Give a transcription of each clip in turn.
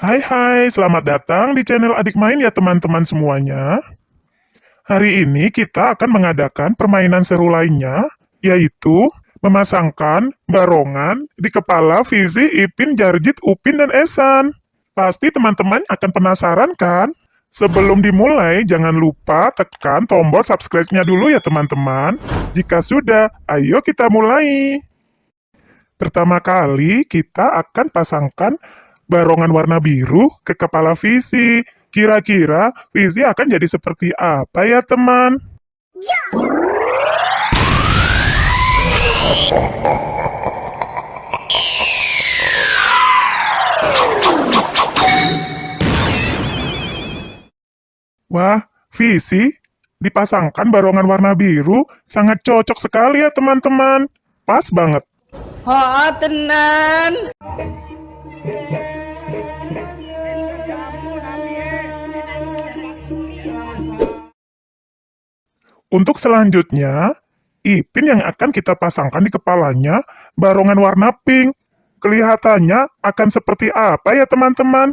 Hai, selamat datang di channel Adik Main ya teman-teman semuanya. Hari ini kita akan mengadakan permainan seru lainnya, yaitu memasangkan barongan di kepala Fizi, Ipin, Jarjit, Upin, dan Esan. Pasti teman-teman akan penasaran kan? Sebelum dimulai, jangan lupa tekan tombol subscribe-nya dulu ya teman-teman. Jika sudah, ayo kita mulai. Pertama kali, kita akan pasangkan barongan warna biru ke kepala Fizi. Kira-kira Fizi akan jadi seperti apa ya, teman? Wah, Fizi, dipasangkan barongan warna biru sangat cocok sekali ya, teman-teman. Pas banget. Oh, tenan. Untuk selanjutnya, Ipin yang akan kita pasangkan di kepalanya barongan warna pink. Kelihatannya akan seperti apa ya teman-teman?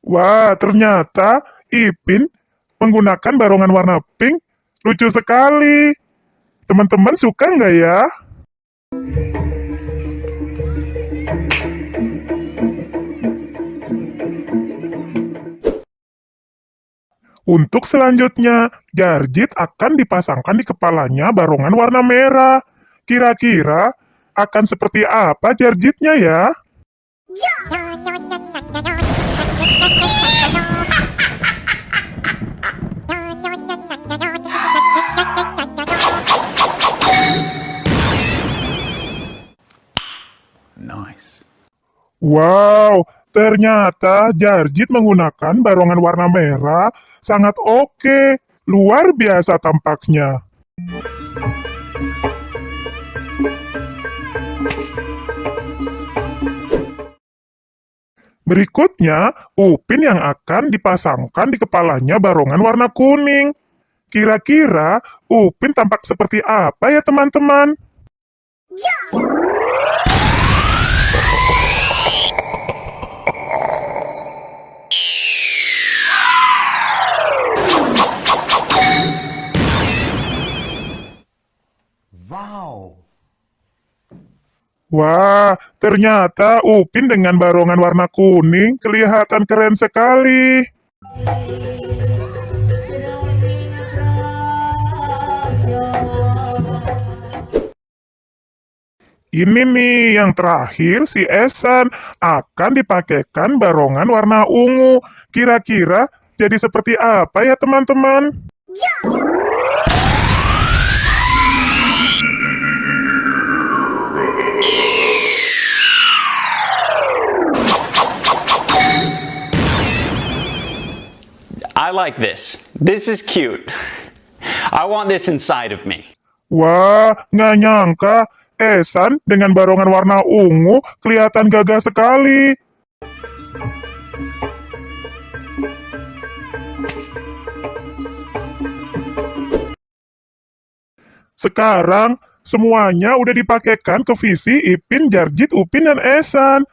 Wah, ternyata Ipin menggunakan barongan warna pink. Lucu sekali. Teman-teman suka nggak ya? Untuk selanjutnya, Jarjit akan dipasangkan di kepalanya barongan warna merah. Kira-kira akan seperti apa Jarjitnya ya? Nice. Wow, ternyata Jarjit menggunakan barongan warna merah sangat oke. Luar biasa tampaknya. Berikutnya, Upin yang akan dipasangkan di kepalanya barongan warna kuning. Kira-kira Upin tampak seperti apa ya teman-teman? Wow. Wah, ternyata Upin dengan barongan warna kuning kelihatan keren sekali. Ini nih yang terakhir, si Esan akan dipakaikan barongan warna ungu. Kira-kira jadi seperti apa ya teman-teman? I like this. This is cute. I want this inside of me. Wah, nggak nyangka Esan dengan barongan warna ungu kelihatan gagah sekali. Sekarang, semuanya udah dipakaikan ke Fizi, Ipin, Jarjit, Upin, dan Esan.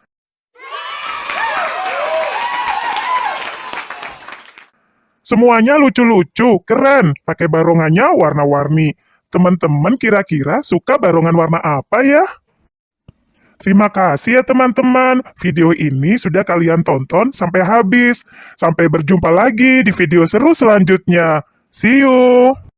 Semuanya lucu-lucu, keren. Pakai barongannya warna-warni. Teman-teman kira-kira suka barongan warna apa ya? Terima kasih ya teman-teman. Video ini sudah kalian tonton sampai habis. Sampai berjumpa lagi di video seru selanjutnya. See you!